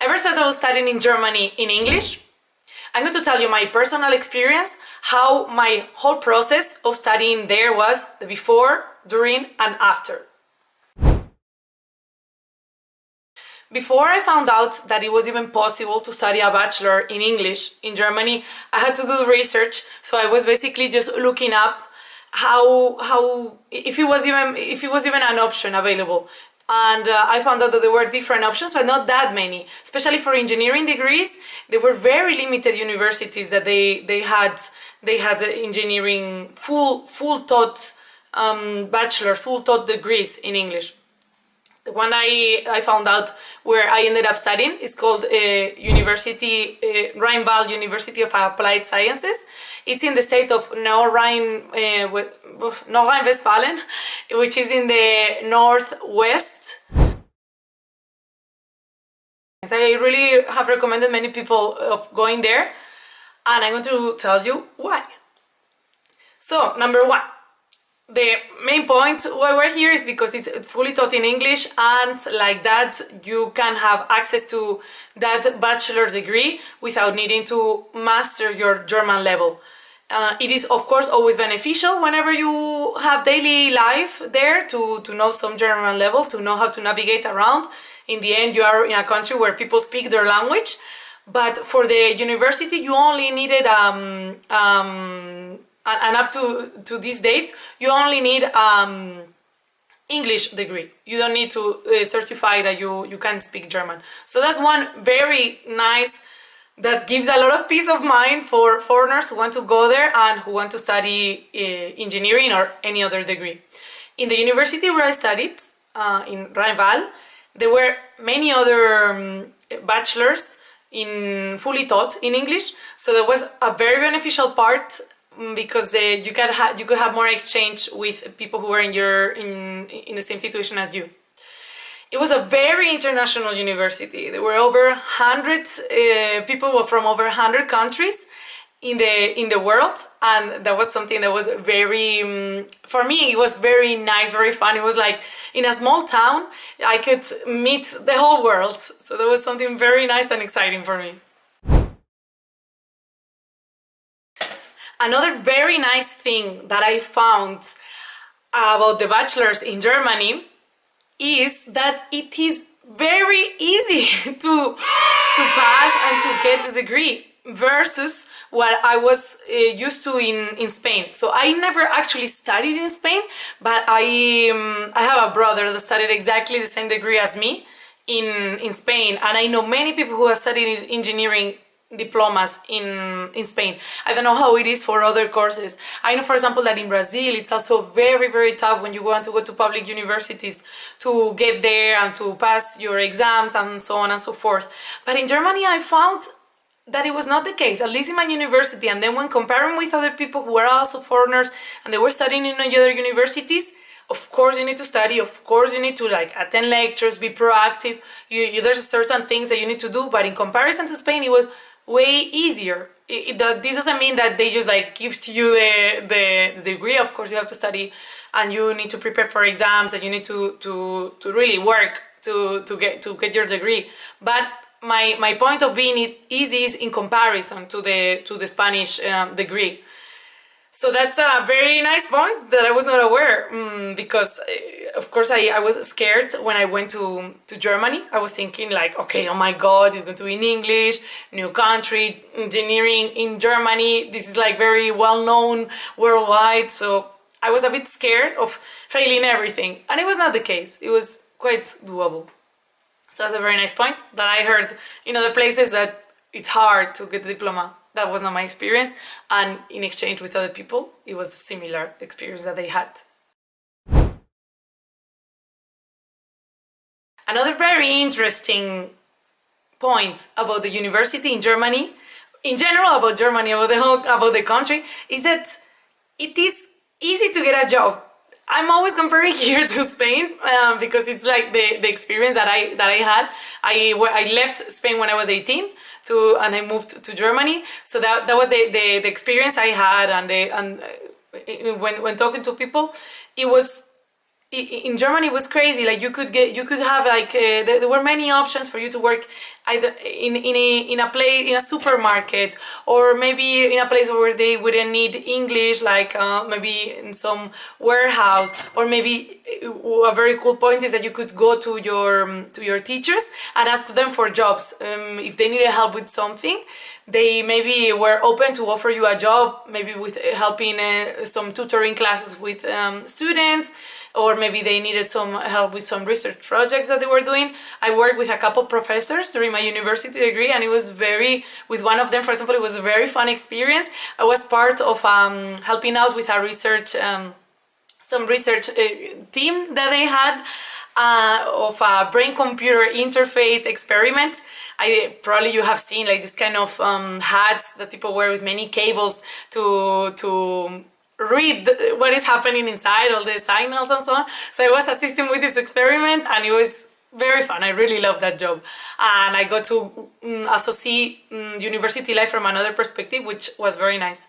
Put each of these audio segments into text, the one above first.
Ever thought of studying in Germany in English? I'm going to tell you my personal experience, how my whole process of studying there was, the before, during, and after. Before I found out that it was even possible to study a bachelor in English in Germany, I had to do research, so I was basically just looking up if it was even an option available. And I found out that there were different options, but not that many. Especially for engineering degrees, there were very limited universities that they had engineering full taught full taught degrees in English. The one I found out where I ended up studying is called Rheinval University of Applied Sciences. It's in the state of Nordrhein-Westfalen, which is in the northwest. So I really have recommended many people of going there, and I'm going to tell you why. So, number one. The main point why we're here is because it's fully taught in English, and like that you can have access to that bachelor degree without needing to master your German level. It is of course always beneficial whenever you have daily life there to know some German level, to know how to navigate around. In the end, you are in a country where people speak their language, but for the university you only needed and up to this date, you only need English degree. You don't need to certify that you can speak German. So that's one very nice, that gives a lot of peace of mind for foreigners who want to go there and who want to study engineering or any other degree. In the university where I studied, in Rheinval, there were many other bachelors fully taught in English. So there was a very beneficial part, because you could have more exchange with people who were in the same situation as you. It was a very international university. There were over 100 people from over 100 countries in the world, and that was something that was very for me it was very nice, very fun. It was like in a small town I could meet the whole world, so that was something very nice and exciting for me. Another very nice thing that I found about the bachelors in Germany is that it is very easy to pass and to get the degree versus what I was used to in Spain. So I never actually studied in Spain, but I have a brother that studied exactly the same degree as me in Spain, and I know many people who have studied engineering diplomas in Spain. I don't know how it is for other courses. I know, for example, that in Brazil it's also very, very tough when you want to go to public universities to get there and to pass your exams and so on and so forth. But in Germany I found that it was not the case, at least in my university. And then when comparing with other people who were also foreigners and they were studying in other universities, of course you need to study, of course you need to attend lectures, be proactive. There's certain things that you need to do, but in comparison to Spain it was way easier. This doesn't mean that they just give to you the degree. Of course you have to study and you need to prepare for exams and you need to really work to get your degree. But my point of being it easy is in comparison to the Spanish degree. So that's a very nice point that I was not aware, because of course I was scared when I went to Germany. I was thinking okay, oh my god, it's going to be in English, new country, engineering in Germany, this is very well known worldwide. So I was a bit scared of failing everything, and it was not the case. It was quite doable. So that's a very nice point that I heard in other places that it's hard to get the diploma. That was not my experience, and in exchange with other people, it was a similar experience that they had. Another very interesting point about the university in Germany, in general about Germany, about the country, is that it is easy to get a job. I'm always comparing here to Spain because it's the experience that I had. I left Spain when I was 18. And I moved to Germany, so that was the experience I had, and when talking to people, it was in Germany it was crazy. Like you could have like there were many options for you to work either in a place, in a supermarket, or maybe in a place where they wouldn't need English, like maybe in some warehouse, or maybe a very cool point is that you could go to your teachers and ask them for jobs. If they needed help with something, they maybe were open to offer you a job, maybe with helping some tutoring classes with students, or maybe they needed some help with some research projects that they were doing. I worked with a couple professors during my university degree, and it was with one of them, for example, it was a very fun experience. I was part of helping out with a research, some research team that they had of a brain-computer interface experiment. Probably you have seen like this kind of hats that people wear with many cables to read what is happening inside, all the signals and so on. So I was assisting with this experiment, and it was very fun. I really loved that job, and I got to also see university life from another perspective, which was very nice.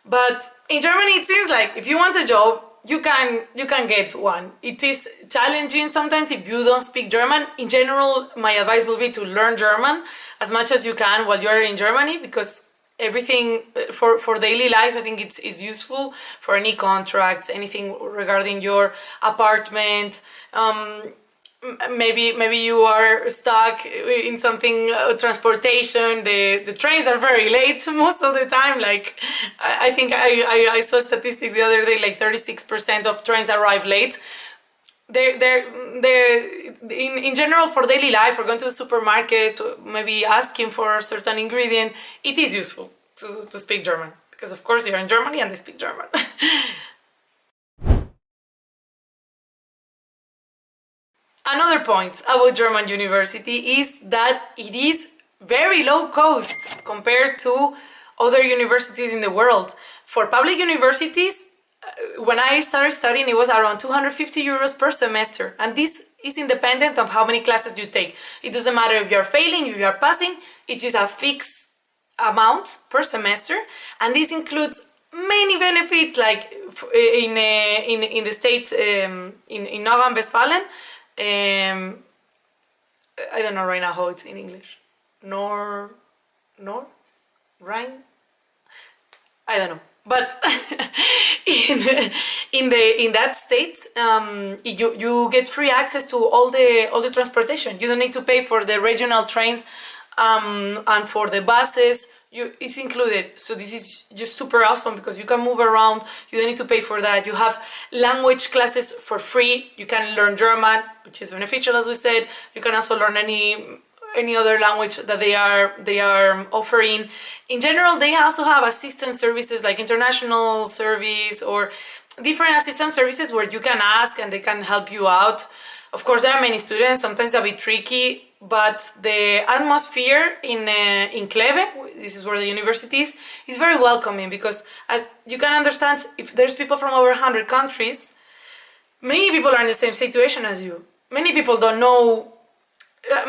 But in Germany, it seems like if you want a job, you can get one. It is challenging sometimes if you don't speak German. In general, my advice will be to learn German as much as you can while you're in Germany, because everything for daily life, I think it's useful for any contracts, anything regarding your apartment. Maybe you are stuck in something, transportation. The trains are very late most of the time. Like I think I saw a statistic the other day, like 36% of trains arrive late. They're in general for daily life, or going to a supermarket, maybe asking for a certain ingredient, it is useful to speak German, because of course you're in Germany and they speak German. Another point about German university is that it is very low cost compared to other universities in the world. For public universities, when I started studying, it was around 250 euros per semester, and this is independent of how many classes you take. It doesn't matter if you're failing, if you're passing, it's just a fixed amount per semester, and this includes many benefits, like in the state, in Nordrhein-Westfalen, I don't know right now how it's in English. North Rhine? I don't know. But in that state, you get free access to all the transportation. You don't need to pay for the regional trains, and for the buses. It's included. So this is just super awesome, because you can move around. You don't need to pay for that. You have language classes for free. You can learn German, which is beneficial, as we said. You can also learn any other language that they are offering. In general, they also have assistance services like international service or different assistance services where you can ask and they can help you out. Of course, there are many students. Sometimes they'll be tricky, but the atmosphere in Kleve, this is where the university is very welcoming, because as you can understand, if there's people from over 100 countries, many people are in the same situation as you. Many people don't know,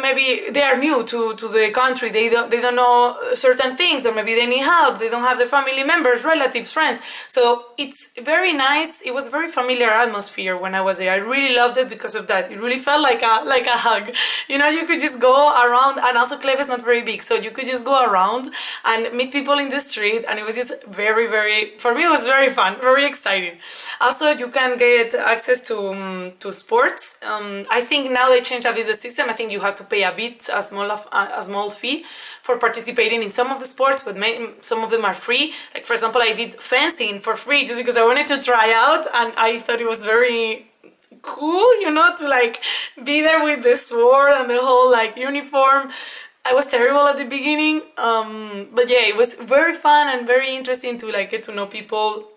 maybe they are new to the country, they don't know certain things, or maybe they need help, they don't have their family members, relatives, friends. So it's very nice. It was a very familiar atmosphere when I was there. I really loved it because of that. It really felt like a hug. You could just go around, and also Kleve is not very big, so you could just go around and meet people in the street, and it was just very, very, for me it was very fun, very exciting. Also, you can get access to sports. I think now they changed a bit the system. I think you have to pay a small fee for participating in some of the sports, but some of them are free. Like, for example, I did fencing for free just because I wanted to try out, and I thought it was very cool, to like be there with the sword and the whole like uniform. I was terrible at the beginning, but yeah, it was very fun and very interesting to like get to know people,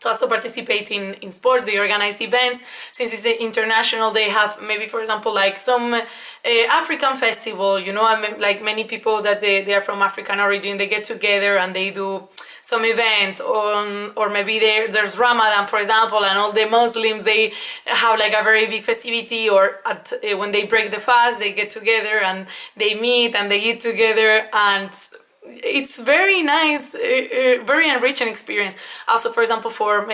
to also participate in sports. They organize events. Since it's international, they have maybe, for example, like some African festival, and like many people that they are from African origin, they get together and they do some event, or maybe there's Ramadan, for example, and all the Muslims, they have like a very big festivity, or when they break the fast, they get together and they meet and they eat together, and it's very nice, very enriching experience. Also, for example,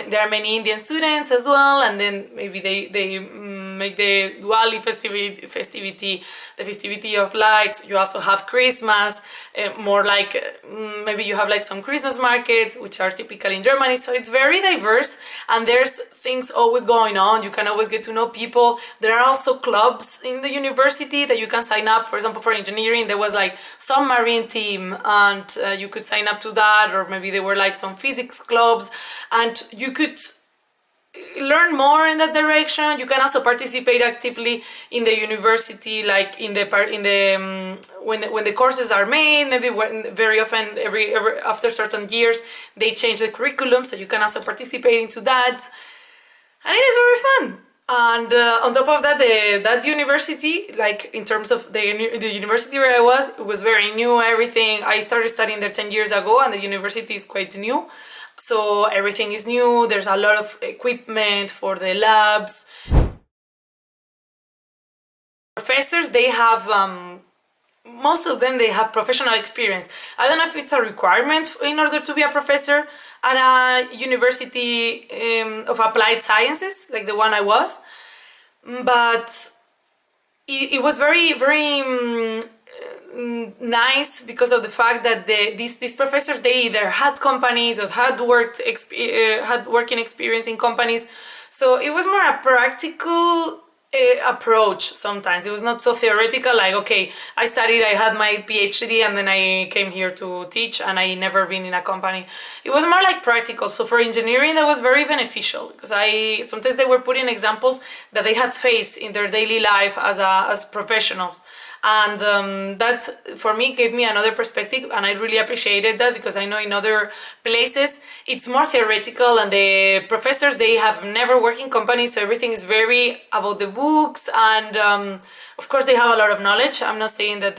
there are many Indian students as well, and then maybe they make the Diwali festivity, the festivity of lights. You also have Christmas, more like maybe you have like some Christmas markets, which are typical in Germany. So it's very diverse, and there's things always going on. You can always get to know people. There are also clubs in the university that you can sign up. For example, for engineering, there was like some marine team, and you could sign up to that, or maybe there were like some physics clubs, and you could learn more in that direction. You can also participate actively in the university, like in the when the courses are made. Maybe very often, every after certain years, they change the curriculum, so you can also participate into that, and it is very fun. And on top of that, that university, like in terms of the university where I was, it was very new. Everything, I started studying there 10 years ago, and the university is quite new. So everything is new. There's a lot of equipment for the labs. Professors, they have, most of them, they have professional experience. I don't know if it's a requirement in order to be a professor at a university of applied sciences, like the one I was. But it was very, very nice because of the fact that these professors, they either had companies or had working experience in companies, so it was more a practical approach. Sometimes it was not so theoretical, like, okay, I studied, I had my PhD, and then I came here to teach, and I never been in a company. It was more like practical. So for engineering, that was very beneficial, because sometimes they were putting examples that they had faced in their daily life as professionals. And that, for me, gave me another perspective, and I really appreciated that, because I know in other places it's more theoretical, and the professors, they have never worked in companies, so everything is very about the books, and of course they have a lot of knowledge. I'm not saying that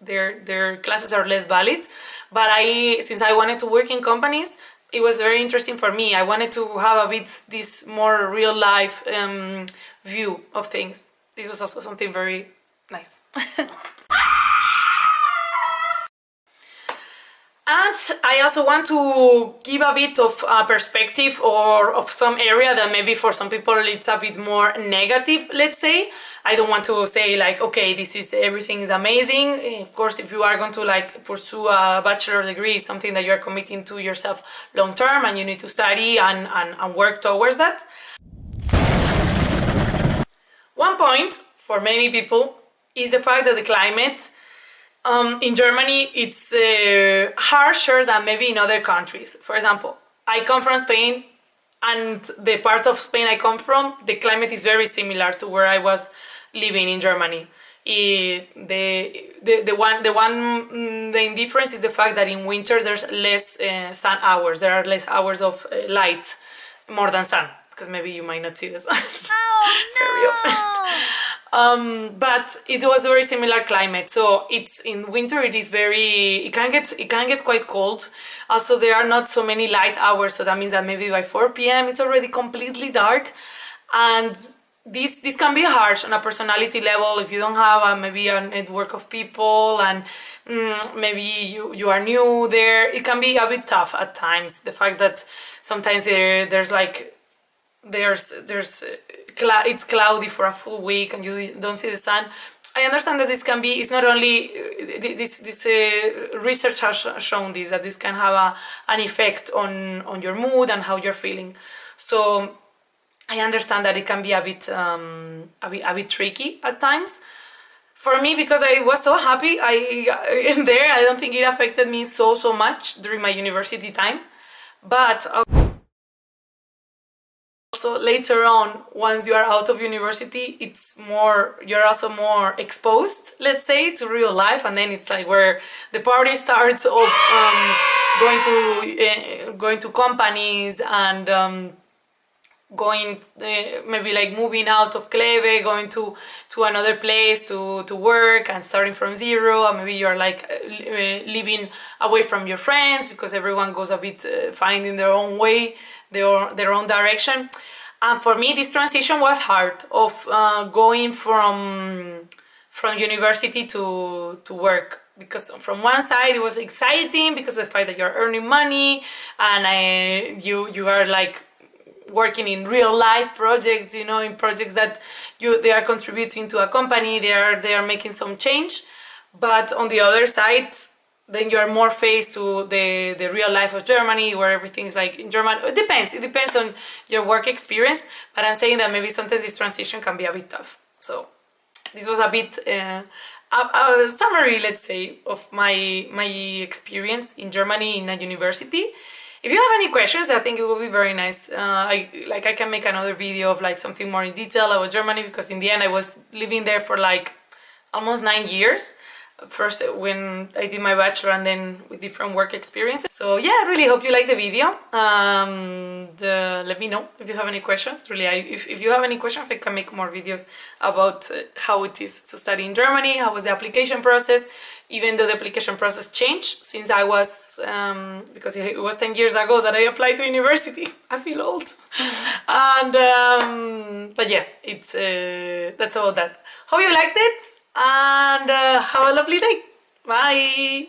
their classes are less valid, but since I wanted to work in companies, it was very interesting for me. I wanted to have a bit this more real life view of things. This was also something very nice. And I also want to give a bit of perspective, or of some area that maybe for some people it's a bit more negative, let's say. I don't want to say like, okay, everything is amazing. Of course, if you are going to like pursue a bachelor degree, something that you're committing to yourself long term, and you need to study and work towards that. One point for many people is the fact that the climate in Germany, it's harsher than maybe in other countries. For example, I come from Spain, and the part of Spain I come from, the climate is very similar to where I was living in Germany. The difference is the fact that in winter there's less sun hours. There are less hours of light, more than sun, because maybe you might not see the sun. Oh, no! But it was a very similar climate. So it's in winter. It can get quite cold. Also, there are not so many light hours. So that means that maybe by 4 p.m. it's already completely dark, and this can be harsh on a personality level if you don't have maybe a network of people, and maybe you are new there. It can be a bit tough at times. The fact that sometimes it's cloudy for a full week and you don't see the sun. I understand that it's not only this research has shown that this can have an effect on your mood and how you're feeling. So I understand that it can be a bit tricky at times. For me, because I was so happy in there, I don't think it affected me so much during my university time. But also later on, once you are out of university, you're also more exposed, let's say, to real life, and then it's like where the party starts of going to companies and going maybe like moving out of Kleve, going to another place to work and starting from zero, and maybe you're like living away from your friends because everyone goes a bit finding their own way, their own direction. And for me, this transition was hard, of going from university to work. because from one side it was exciting because of the fact that you're earning money and you are like working in real life projects, you know, in projects that they are contributing to a company, they are making some change. But on the other side, then you are more faced to the real life of Germany, where everything's like in German. It depends on your work experience, but I'm saying that maybe sometimes this transition can be a bit tough. So this was a bit a summary, let's say, of my experience in Germany in a university. If you have any questions, I think it will be very nice. I can make another video of like something more in detail about Germany, because in the end I was living there for like almost 9 years. First when I did my bachelor and then with different work experiences. So yeah, I really hope you like the video. Let me know if you have any questions. Really, if you have any questions, I can make more videos about how it is to study in Germany, how was the application process, even though the application process changed since I was, because it was 10 years ago that I applied to university. I feel old. And, but yeah, it's, that's all that. Hope you liked it. And have a lovely day. Bye.